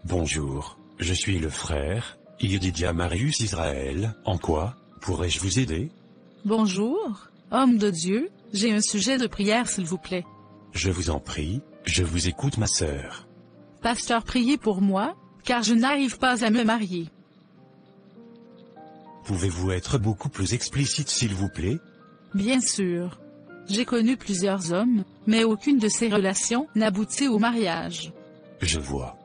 Bonjour, je suis le frère, Yedidia Marius Israël. En quoi pourrais-je vous aider? Bonjour, homme de Dieu, j'ai un sujet de prière s'il vous plaît. Je vous en prie, je vous écoute ma sœur. Pasteur, priez pour moi, car je n'arrive pas à me marier. Pouvez-vous être beaucoup plus explicite s'il vous plaît? Bien sûr. J'ai connu plusieurs hommes, mais aucune de ces relations n'aboutit au mariage. Je vois.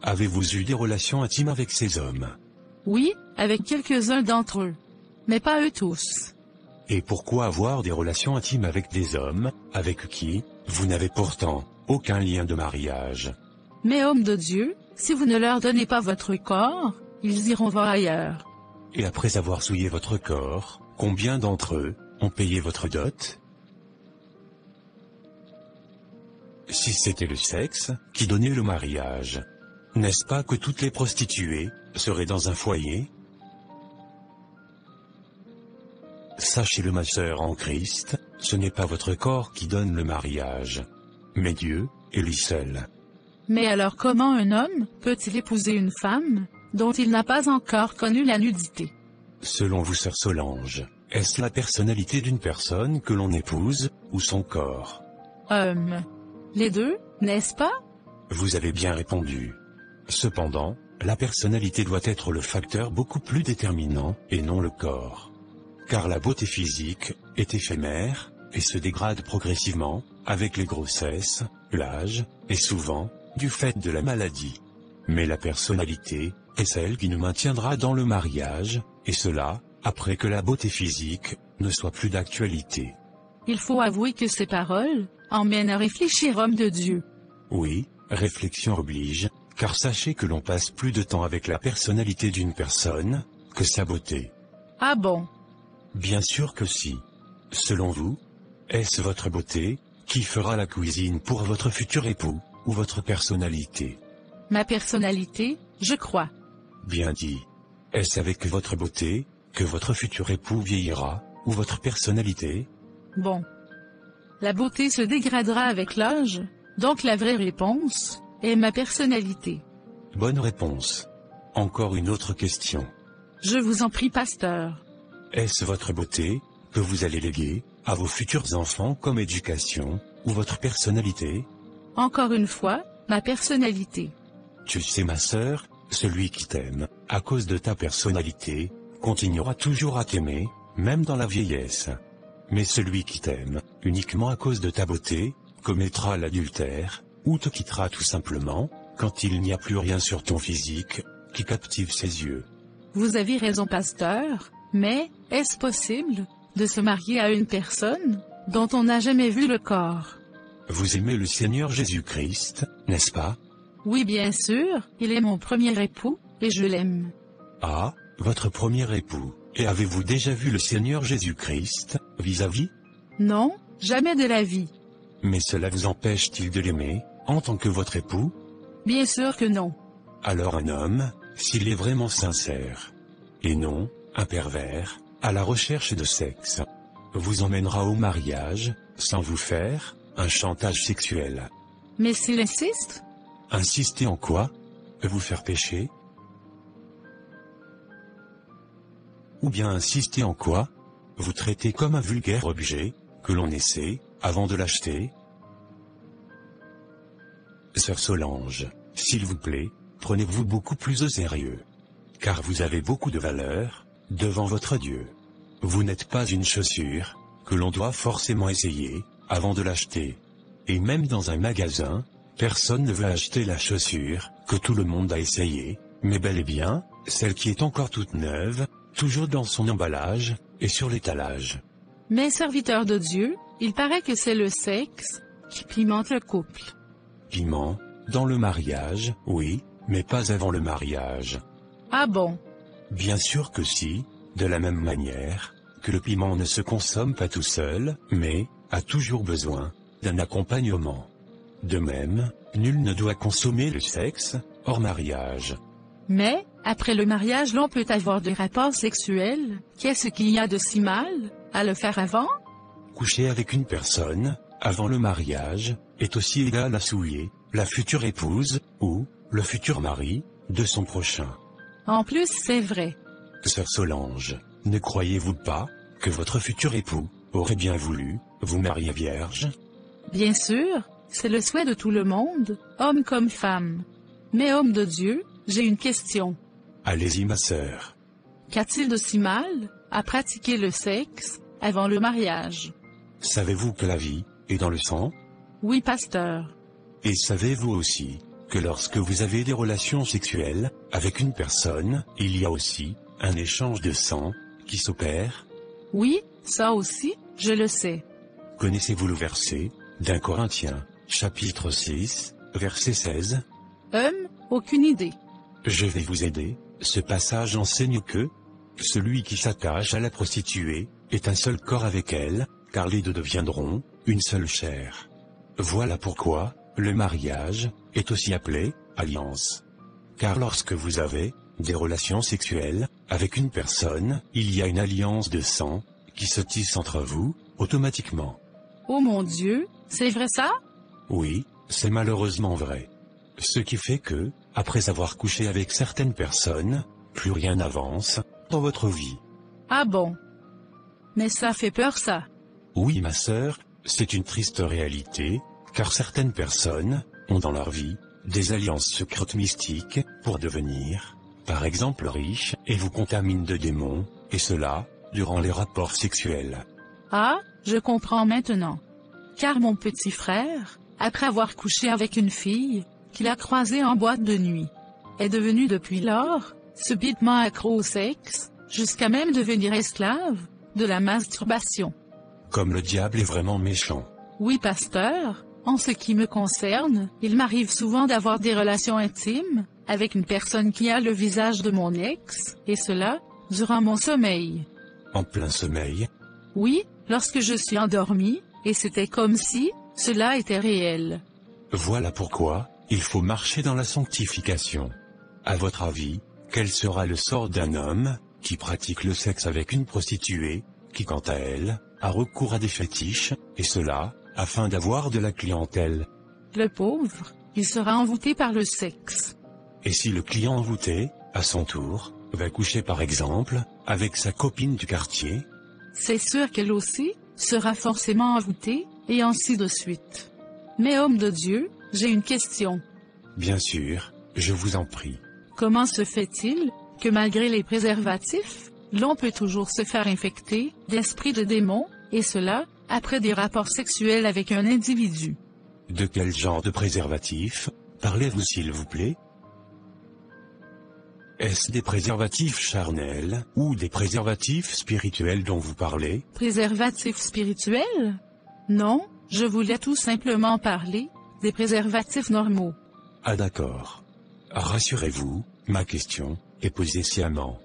Avez-vous eu des relations intimes avec ces hommes? Oui, avec quelques-uns d'entre eux. Mais pas eux tous. Et pourquoi avoir des relations intimes avec des hommes, avec qui vous n'avez pourtant aucun lien de mariage? Mais homme de Dieu, si vous ne leur donnez pas votre corps, ils iront voir ailleurs. Et après avoir souillé votre corps, combien d'entre eux ont payé votre dot? Si c'était le sexe qui donnait le mariage, n'est-ce pas que toutes les prostituées seraient dans un foyer? Sachez-le ma sœur en Christ, ce n'est pas votre corps qui donne le mariage, mais Dieu, et lui seul. Mais alors comment un homme peut-il épouser une femme dont il n'a pas encore connu la nudité? Selon vous sœur Solange, est-ce la personnalité d'une personne que l'on épouse, ou son corps? Les deux, n'est-ce pas? Vous avez bien répondu. Cependant, la personnalité doit être le facteur beaucoup plus déterminant, et non le corps. Car la beauté physique est éphémère, et se dégrade progressivement, avec les grossesses, l'âge, et souvent, du fait de la maladie. Mais la personnalité est celle qui nous maintiendra dans le mariage, et cela, après que la beauté physique ne soit plus d'actualité. Il faut avouer que ces paroles emmènent à réfléchir, homme de Dieu. Oui, réflexion oblige, car sachez que l'on passe plus de temps avec la personnalité d'une personne que sa beauté. Ah bon? Bien sûr que si. Selon vous, est-ce votre beauté qui fera la cuisine pour votre futur époux, ou votre personnalité? Ma personnalité, je crois. Bien dit. Est-ce avec votre beauté que votre futur époux vieillira, ou votre personnalité? Bon. La beauté se dégradera avec l'âge, donc la vraie réponse est ma personnalité. Bonne réponse. Encore une autre question. Je vous en prie, pasteur. Est-ce votre beauté que vous allez léguer à vos futurs enfants comme éducation, ou votre personnalité? Encore une fois, ma personnalité. Tu sais ma sœur, celui qui t'aime, à cause de ta personnalité, continuera toujours à t'aimer, même dans la vieillesse. Mais celui qui t'aime, uniquement à cause de ta beauté, commettra l'adultère, ou te quittera tout simplement, quand il n'y a plus rien sur ton physique qui captive ses yeux. Vous avez raison, pasteur, mais est-ce possible de se marier à une personne dont on n'a jamais vu le corps? Vous aimez le Seigneur Jésus-Christ, n'est-ce pas? Oui, bien sûr, il est mon premier époux, et je l'aime. Ah, votre premier époux. Et avez-vous déjà vu le Seigneur Jésus-Christ, vis-à-vis? Non, jamais de la vie. Mais cela vous empêche-t-il de l'aimer, en tant que votre époux? Bien sûr que non. Alors un homme, s'il est vraiment sincère, et non, un pervers, à la recherche de sexe, vous emmènera au mariage, sans vous faire un chantage sexuel. Mais s'il insiste? Insister en quoi? Vous faire pécher? Ou bien insister en quoi? Vous traiter comme un vulgaire objet, que l'on essaie, avant de l'acheter? Sœur Solange, s'il vous plaît, prenez-vous beaucoup plus au sérieux. Car vous avez beaucoup de valeur, devant votre Dieu. Vous n'êtes pas une chaussure, que l'on doit forcément essayer, avant de l'acheter. Et même dans un magasin, personne ne veut acheter la chaussure, que tout le monde a essayé, mais bel et bien, celle qui est encore toute neuve, toujours dans son emballage, et sur l'étalage. Mais serviteur de Dieu, il paraît que c'est le sexe qui pimente le couple. Piment, dans le mariage, oui, mais pas avant le mariage. Ah bon? Bien sûr que si, de la même manière, que le piment ne se consomme pas tout seul, mais a toujours besoin d'un accompagnement. De même, nul ne doit consommer le sexe hors mariage. Mais, après le mariage l'on peut avoir des rapports sexuels, qu'est-ce qu'il y a de si mal à le faire avant? Coucher avec une personne, avant le mariage, est aussi égal à souiller la future épouse, ou le futur mari, de son prochain. En plus, c'est vrai. Sœur Solange, ne croyez-vous pas que votre futur époux aurait bien voulu vous marier vierge? Bien sûr, c'est le souhait de tout le monde, homme comme femme. Mais homme de Dieu, j'ai une question. Allez-y ma sœur. Qu'a-t-il de si mal à pratiquer le sexe avant le mariage? Savez-vous que la vie est dans le sang? Oui, pasteur. Et savez-vous aussi que lorsque vous avez des relations sexuelles avec une personne, il y a aussi un échange de sang qui s'opère? Oui, ça aussi, je le sais. Connaissez-vous le verset d'Un Corinthiens, chapitre 6, verset 16? Aucune idée. Je vais vous aider. Ce passage enseigne que celui qui s'attache à la prostituée est un seul corps avec elle, car les deux deviendront une seule chair. Voilà pourquoi le mariage est aussi appelé alliance. Car lorsque vous avez des relations sexuelles avec une personne, il y a une alliance de sang qui se tisse entre vous automatiquement. Oh mon Dieu, c'est vrai ça? Oui, c'est malheureusement vrai. Ce qui fait que, après avoir couché avec certaines personnes, plus rien n'avance dans votre vie. Ah bon? Mais ça fait peur ça. Oui ma sœur, c'est une triste réalité, car certaines personnes ont dans leur vie des alliances secrètes mystiques pour devenir, par exemple riches, et vous contaminent de démons, et cela, durant les rapports sexuels. Ah, je comprends maintenant. Car mon petit frère, après avoir couché avec une fille, qu'il a croisée en boîte de nuit, est devenu depuis lors, subitement accro au sexe, jusqu'à même devenir esclave de la masturbation. Comme le diable est vraiment méchant. Oui, pasteur, en ce qui me concerne, il m'arrive souvent d'avoir des relations intimes avec une personne qui a le visage de mon ex, et cela, durant mon sommeil. En plein sommeil? Oui, lorsque je suis endormi, et c'était comme si cela était réel. Voilà pourquoi il faut marcher dans la sanctification. À votre avis, quel sera le sort d'un homme qui pratique le sexe avec une prostituée, qui quant à elle, a recours à des fétiches, et cela, afin d'avoir de la clientèle? Le pauvre, il sera envoûté par le sexe. Et si le client envoûté, à son tour, va coucher par exemple, avec sa copine du quartier? C'est sûr qu'elle aussi sera forcément envoûtée, et ainsi de suite. Mais homme de Dieu, j'ai une question. Bien sûr, je vous en prie. Comment se fait-il que malgré les préservatifs, l'on peut toujours se faire infecter d'esprits de démons, et cela, après des rapports sexuels avec un individu? De quel genre de préservatif parlez-vous s'il vous plaît? Est-ce des préservatifs charnels, ou des préservatifs spirituels dont vous parlez? Préservatifs spirituels? Non, je voulais tout simplement parler des préservatifs normaux. Ah d'accord. Rassurez-vous, ma question est posée sciemment.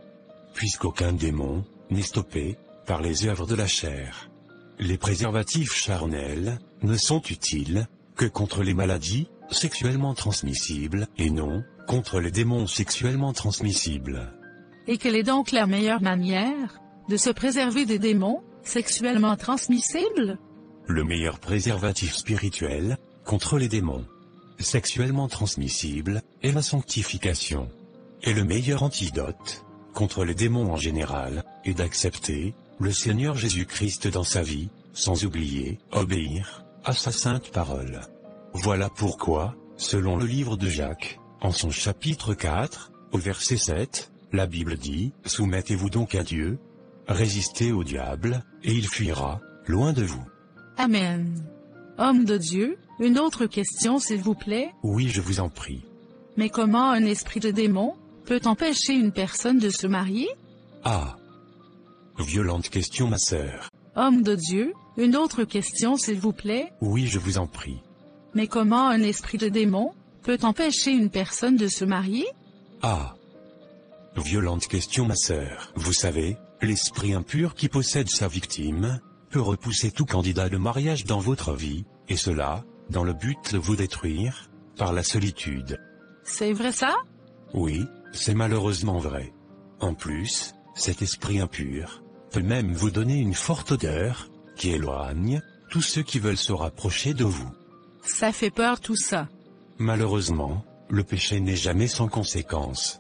Puisqu'aucun démon n'est stoppé par les œuvres de la chair. Les préservatifs charnels ne sont utiles que contre les maladies sexuellement transmissibles, et non contre les démons sexuellement transmissibles. Et quelle est donc la meilleure manière de se préserver des démons sexuellement transmissibles? Le meilleur préservatif spirituel contre les démons sexuellement transmissibles est la sanctification. Et le meilleur antidote contre les démons en général est d'accepter le Seigneur Jésus-Christ dans sa vie, sans oublier obéir à sa sainte parole. Voilà pourquoi, selon le livre de Jacques, en son chapitre 4, au verset 7, la Bible dit « Soumettez-vous donc à Dieu, résistez au diable, et il fuira, loin de vous. » Amen. Homme de Dieu, une autre question s'il vous plaît. Oui, je vous en prie. Mais comment un esprit de démon peut empêcher une personne de se marier? Ah! Violente question ma sœur. Homme de Dieu, une autre question s'il vous plaît. Oui, je vous en prie. Mais comment un esprit de démon peut empêcher une personne de se marier? Ah! Violente question ma sœur. Vous savez, l'esprit impur qui possède sa victime peut repousser tout candidat de mariage dans votre vie, et cela, dans le but de vous détruire, par la solitude. C'est vrai ça? Oui, c'est malheureusement vrai. En plus, cet esprit impur peut même vous donner une forte odeur, qui éloigne tous ceux qui veulent se rapprocher de vous. Ça fait peur tout ça. Malheureusement, le péché n'est jamais sans conséquence.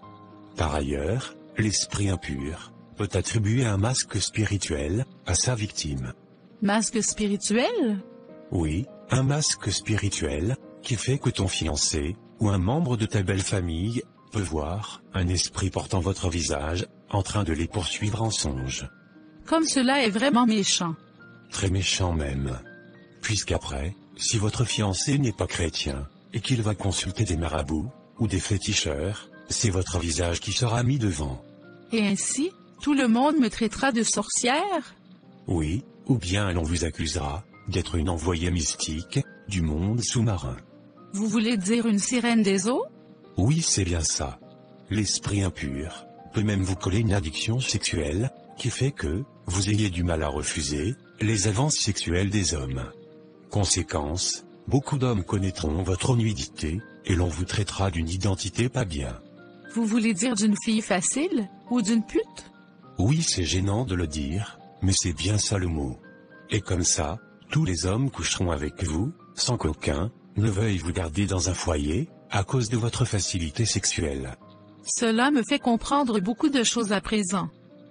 Par ailleurs, l'esprit impur peut attribuer un masque spirituel à sa victime. Masque spirituel? Oui, un masque spirituel, qui fait que ton fiancé, ou un membre de ta belle famille, peut voir un esprit portant votre visage, en train de les poursuivre en songe. Comme cela est vraiment méchant. Très méchant même. Puisqu'après, si votre fiancé n'est pas chrétien, et qu'il va consulter des marabouts, ou des féticheurs, c'est votre visage qui sera mis devant. Et ainsi, tout le monde me traitera de sorcière? Oui, ou bien l'on vous accusera d'être une envoyée mystique du monde sous-marin. Vous voulez dire une sirène des eaux? Oui, c'est bien ça. L'esprit impur peut même vous coller une addiction sexuelle, qui fait que vous ayez du mal à refuser les avances sexuelles des hommes. Conséquence, beaucoup d'hommes connaîtront votre nudité, et l'on vous traitera d'une identité pas bien. Vous voulez dire d'une fille facile, ou d'une pute? Oui, c'est gênant de le dire, mais c'est bien ça le mot. Et comme ça, tous les hommes coucheront avec vous, sans qu'aucun ne veuille vous garder dans un foyer, à cause de votre facilité sexuelle. Cela me fait comprendre beaucoup de choses à présent.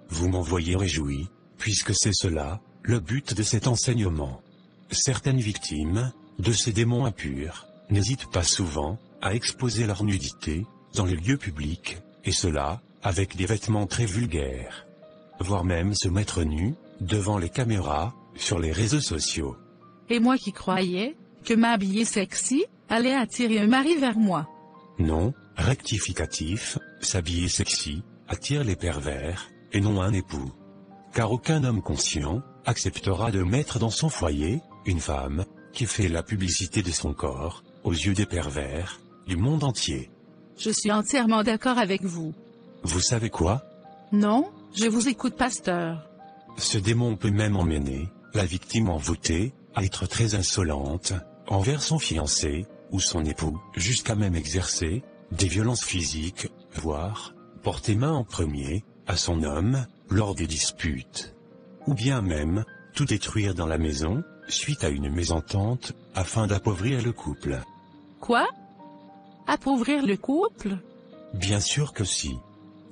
Vous m'en voyez réjoui, puisque c'est cela, le but de cet enseignement. Certaines victimes de ces démons impurs n'hésitent pas souvent à exposer leur nudité dans les lieux publics, et cela avec des vêtements très vulgaires. Voire même se mettre nus devant les caméras, sur les réseaux sociaux. Et moi qui croyais que m'habiller sexy allait attirer un mari vers moi. Non, rectificatif, s'habiller sexy attire les pervers, et non un époux. Car aucun homme conscient acceptera de mettre dans son foyer une femme qui fait la publicité de son corps aux yeux des pervers du monde entier. Je suis entièrement d'accord avec vous. Vous savez quoi? Non, je vous écoute, pasteur. Ce démon peut même emmener la victime envoûtée à être très insolente envers son fiancé ou son époux, jusqu'à même exercer des violences physiques, voire porter main en premier à son homme lors des disputes. Ou bien même tout détruire dans la maison suite à une mésentente afin d'appauvrir le couple. Quoi? Appauvrir le couple? Bien sûr que si.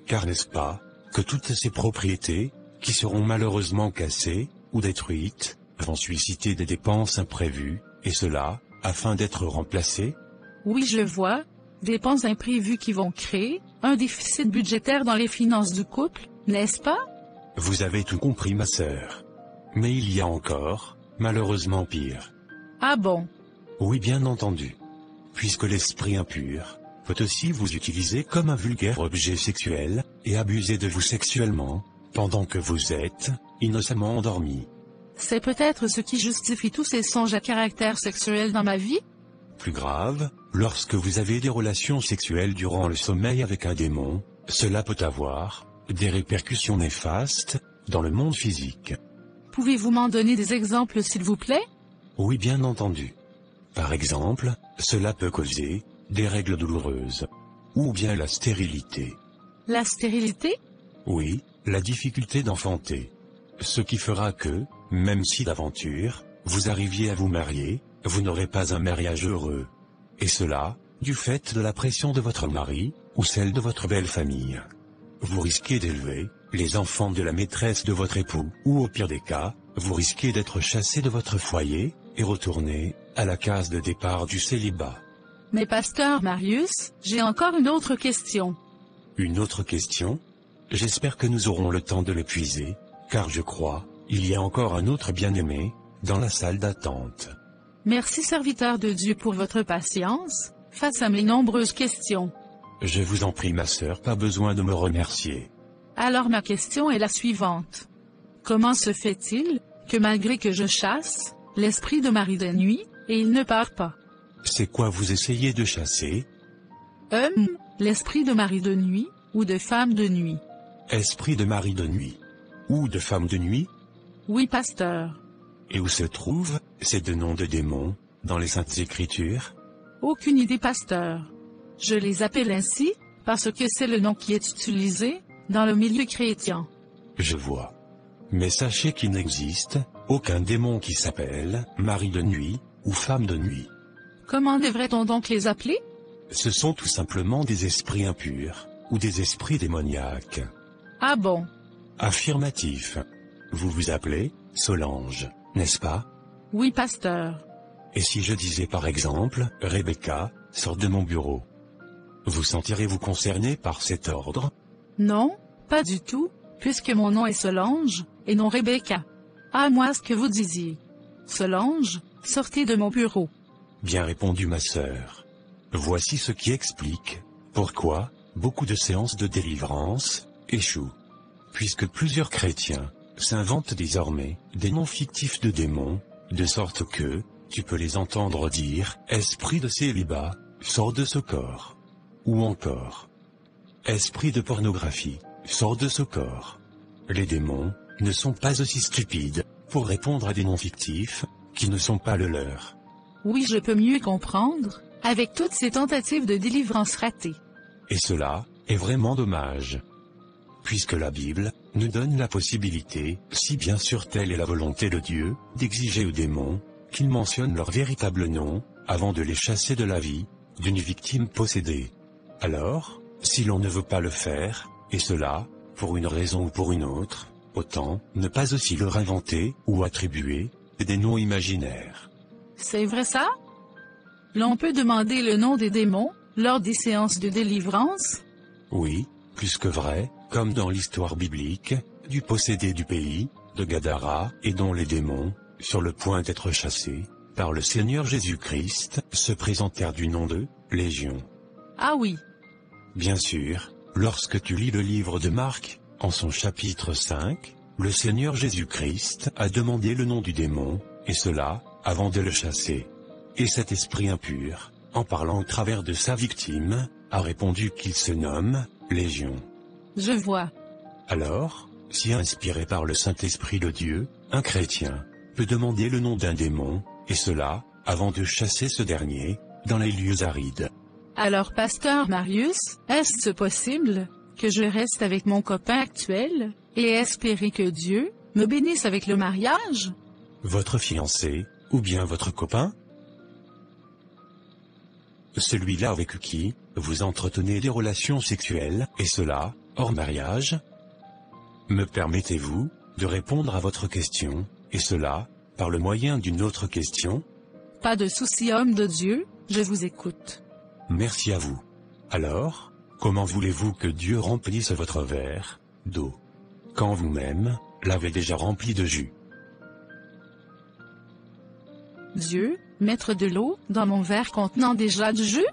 Car n'est-ce pas que toutes ces propriétés qui seront malheureusement cassées ou détruites vont susciter des dépenses imprévues, et cela afin d'être remplacées? Oui, je vois. Dépenses imprévues qui vont créer un déficit budgétaire dans les finances du couple, n'est-ce pas? Vous avez tout compris, ma sœur. Mais il y a encore, malheureusement pire. Ah bon? Oui, bien entendu. Puisque l'esprit impur peut aussi vous utiliser comme un vulgaire objet sexuel, et abuser de vous sexuellement, pendant que vous êtes innocemment endormi. C'est peut-être ce qui justifie tous ces songes à caractère sexuel dans ma vie? Plus grave, lorsque vous avez des relations sexuelles durant le sommeil avec un démon, cela peut avoir des répercussions néfastes dans le monde physique. Pouvez-vous m'en donner des exemples, s'il vous plaît? Oui, bien entendu. Par exemple, cela peut causer des règles douloureuses, ou bien la stérilité. La stérilité? Oui, la difficulté d'enfanter. Ce qui fera que, même si d'aventure, vous arriviez à vous marier, vous n'aurez pas un mariage heureux. Et cela, du fait de la pression de votre mari, ou celle de votre belle famille. Vous risquez d'élever les enfants de la maîtresse de votre époux, ou au pire des cas, vous risquez d'être chassé de votre foyer, et retourner à la case de départ du célibat. Mais pasteur Marius, j'ai encore une autre question. Une autre question? J'espère que nous aurons le temps de l'épuiser, car je crois, il y a encore un autre bien-aimé dans la salle d'attente. Merci, serviteur de Dieu, pour votre patience face à mes nombreuses questions. Je vous en prie, ma sœur, pas besoin de me remercier. Alors ma question est la suivante. Comment se fait-il que malgré que je chasse l'esprit de mari de nuit, et il ne part pas? C'est quoi vous essayez de chasser? L'esprit de mari de nuit, ou de femme de nuit. Esprit de mari de nuit. Ou de femme de nuit? Oui, pasteur. Et où se trouvent ces deux noms de démons dans les Saintes Écritures? Aucune idée, pasteur. Je les appelle ainsi parce que c'est le nom qui est utilisé dans le milieu chrétien. Je vois. Mais sachez qu'il n'existe aucun démon qui s'appelle mari de nuit ou femme de nuit. Comment devrait-on donc les appeler? ce sont tout simplement des esprits impurs, ou des esprits démoniaques. Ah bon? Affirmatif. Vous vous appelez Solange, n'est-ce pas? Oui, pasteur. Et si je disais par exemple, Rebecca, sors de mon bureau? Vous sentirez-vous concerné par cet ordre? Non, pas du tout, puisque mon nom est Solange, et non Rebecca. À moi ce que vous disiez. Solange, sortez de mon bureau. Bien répondu ma sœur. Voici ce qui explique pourquoi beaucoup de séances de délivrance échouent. Puisque plusieurs chrétiens s'inventent désormais des noms fictifs de démons, de sorte que tu peux les entendre dire « Esprit de célibat, sors de ce corps ». Ou encore « Esprit de pornographie, sors de ce corps ». Les démons ne sont pas aussi stupides pour répondre à des noms fictifs qui ne sont pas le leur. Oui, je peux mieux comprendre, avec toutes ces tentatives de délivrance ratées. Et cela est vraiment dommage. Puisque la Bible nous donne la possibilité, si bien sûr telle est la volonté de Dieu, d'exiger aux démons qu'ils mentionnent leur véritable nom, avant de les chasser de la vie d'une victime possédée. Alors, si l'on ne veut pas le faire, et cela, pour une raison ou pour une autre, autant ne pas aussi leur inventer ou attribuer des noms imaginaires. C'est vrai ça? L'on peut demander le nom des démons lors des séances de délivrance? Oui, plus que vrai, comme dans l'histoire biblique, du possédé du pays, de Gadara, et dont les démons, sur le point d'être chassés, par le Seigneur Jésus-Christ, se présentèrent du nom de Légion. Ah oui. Bien sûr, lorsque tu lis le livre de Marc, en son chapitre 5, le Seigneur Jésus-Christ a demandé le nom du démon, et cela, avant de le chasser. Et cet esprit impur, en parlant au travers de sa victime, a répondu qu'il se nomme Légion. Je vois. Alors, si inspiré par le Saint-Esprit de Dieu, un chrétien peut demander le nom d'un démon, et cela, avant de chasser ce dernier, dans les lieux arides. Alors, pasteur Marius, est-ce possible que je reste avec mon copain actuel, et espérer que Dieu me bénisse avec le mariage? Votre fiancé, ou bien votre copain? Celui-là avec qui vous entretenez des relations sexuelles, et cela, hors mariage? Me permettez-vous de répondre à votre question, et cela, par le moyen d'une autre question? Pas de souci, homme de Dieu, je vous écoute. Merci à vous. Alors, comment voulez-vous que Dieu remplisse votre verre d'eau, quand vous-même l'avez déjà rempli de jus? Dieu, mettre de l'eau dans mon verre contenant déjà du jus?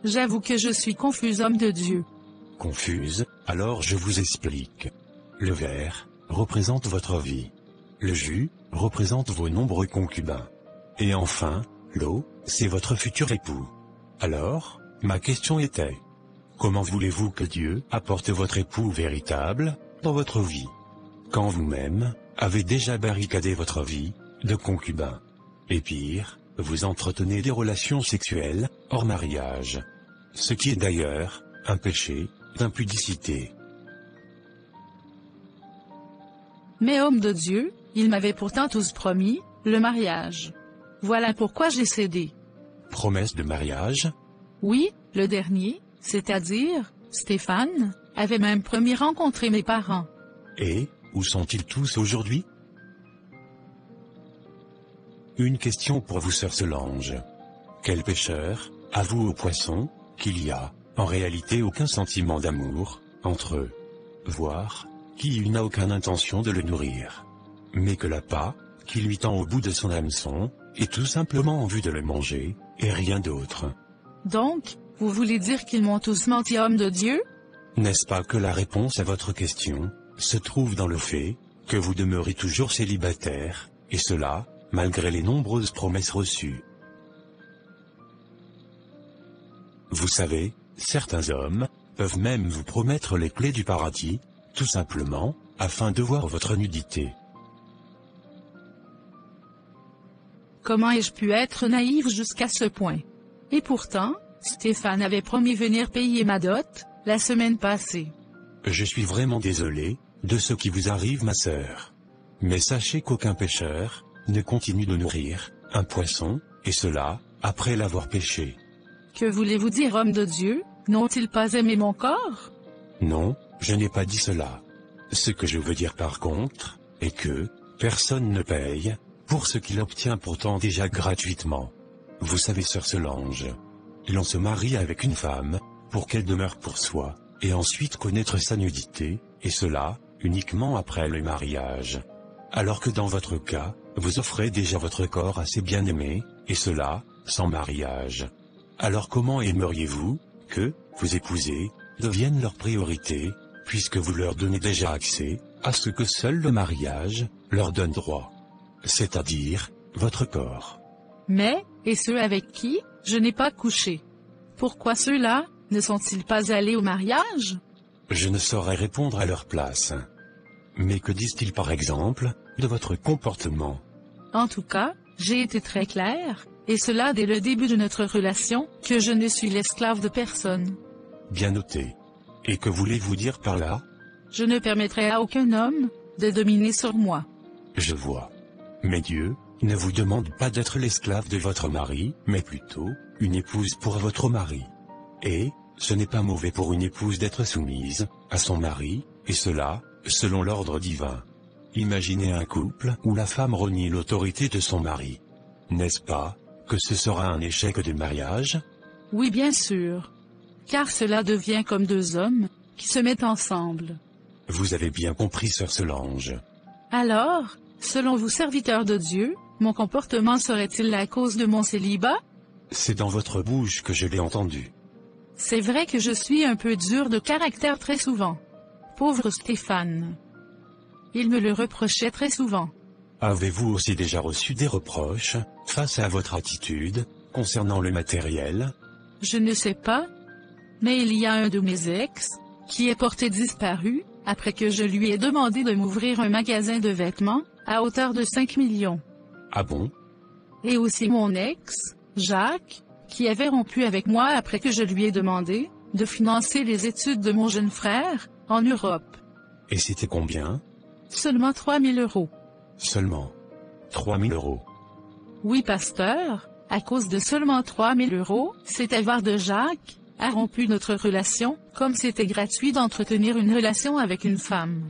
J'avoue que je suis confuse, homme de Dieu. Confuse? Alors je vous explique. Le verre représente votre vie. Le jus représente vos nombreux concubins. Et enfin, l'eau, c'est votre futur époux. Alors, ma question était: comment voulez-vous que Dieu apporte votre époux véritable dans votre vie, quand vous-même avez déjà barricadé votre vie de concubins? Et pire, vous entretenez des relations sexuelles hors mariage. Ce qui est d'ailleurs un péché d'impudicité. Mais homme de Dieu, il m'avait pourtant tous promis le mariage. Voilà pourquoi j'ai cédé. Promesse de mariage? Oui, le dernier, c'est-à-dire, Stéphane, avait même promis rencontrer mes parents. Et, où sont-ils tous aujourd'hui? Une question pour vous, sœur Solange. Quel pécheur avoue au poisson qu'il y a, en réalité, aucun sentiment d'amour entre eux, voire qu'il n'a aucune intention de le nourrir, mais que l'appât qui lui tend au bout de son hameçon est tout simplement en vue de le manger, et rien d'autre? Donc, vous voulez dire qu'ils m'ont tous menti, homme de Dieu? N'est-ce pas que la réponse à votre question se trouve dans le fait que vous demeurez toujours célibataire, et cela, malgré les nombreuses promesses reçues? Vous savez, certains hommes peuvent même vous promettre les clés du paradis, tout simplement, afin de voir votre nudité. Comment ai-je pu être naïve jusqu'à ce point? Et pourtant, Stéphane avait promis venir payer ma dot, la semaine passée. Je suis vraiment désolé de ce qui vous arrive, ma sœur. Mais sachez qu'aucun pécheur ne continue de nourrir un poisson, et cela, après l'avoir pêché. Que voulez-vous dire, homme de Dieu? N'ont-ils pas aimé mon corps? Non, je n'ai pas dit cela. Ce que je veux dire par contre, est que, personne ne paye, pour ce qu'il obtient pourtant déjà gratuitement. Vous savez, sœur Solange, l'on se marie avec une femme, pour qu'elle demeure pour soi, et ensuite connaître sa nudité, et cela, uniquement après le mariage. Alors que dans votre cas, vous offrez déjà votre corps à ses bien-aimés, et cela, sans mariage. Alors comment aimeriez-vous que vous épousez devienne leur priorité, puisque vous leur donnez déjà accès à ce que seul le mariage leur donne droit, c'est-à-dire votre corps? Mais, et ceux avec qui je n'ai pas couché? Pourquoi ceux-là ne sont-ils pas allés au mariage? Je ne saurais répondre à leur place. Mais que disent-ils par exemple de votre comportement? En tout cas, j'ai été très clair, et cela dès le début de notre relation, que je ne suis l'esclave de personne. Bien noté. Et que voulez-vous dire par là? Je ne permettrai à aucun homme de dominer sur moi. Je vois. Mais Dieu ne vous demande pas d'être l'esclave de votre mari, mais plutôt une épouse pour votre mari. Et ce n'est pas mauvais pour une épouse d'être soumise à son mari, et cela, selon l'ordre divin. Imaginez un couple où la femme renie l'autorité de son mari. N'est-ce pas que ce sera un échec de mariage? Oui, bien sûr. Car cela devient comme deux hommes qui se mettent ensemble. Vous avez bien compris, sœur Solange. Alors, selon vous, serviteurs de Dieu, mon comportement serait-il la cause de mon célibat? C'est dans votre bouche que je l'ai entendu. C'est vrai que je suis un peu dur de caractère très souvent. Pauvre Stéphane. Il me le reprochait très souvent. Avez-vous aussi déjà reçu des reproches face à votre attitude concernant le matériel? Je ne sais pas. Mais il y a un de mes ex qui est porté disparu, après que je lui ai demandé de m'ouvrir un magasin de vêtements, à hauteur de 5 millions. Ah bon? Et aussi mon ex, Jacques, qui avait rompu avec moi après que je lui ai demandé de financer les études de mon jeune frère, en Europe. Et c'était combien? Seulement 3 000 €. Seulement 3 000 €. Oui, pasteur, à cause de seulement 3 000 €, cet avare de Jacques a rompu notre relation, comme c'était gratuit d'entretenir une relation avec une femme.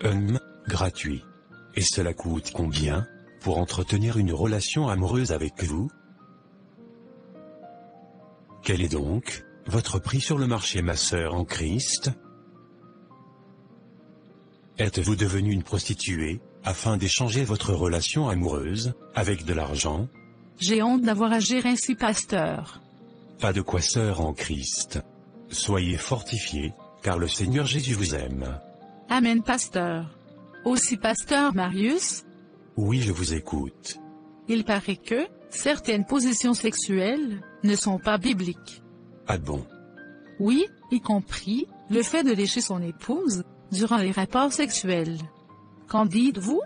Gratuit. Et cela coûte combien, pour entretenir une relation amoureuse avec vous? Quel est donc votre prix sur le marché, ma sœur en Christ? Êtes-vous devenue une prostituée, afin d'échanger votre relation amoureuse, avec de l'argent? J'ai honte d'avoir agi ainsi, pasteur. Pas de quoi, sœur en Christ. Soyez fortifiés, car le Seigneur Jésus vous aime. Amen, pasteur. Aussi, pasteur Marius? Oui, je vous écoute. Il paraît que certaines positions sexuelles ne sont pas bibliques. Ah bon? Oui, y compris le fait de lécher son épouse durant les rapports sexuels. Qu'en dites-vous?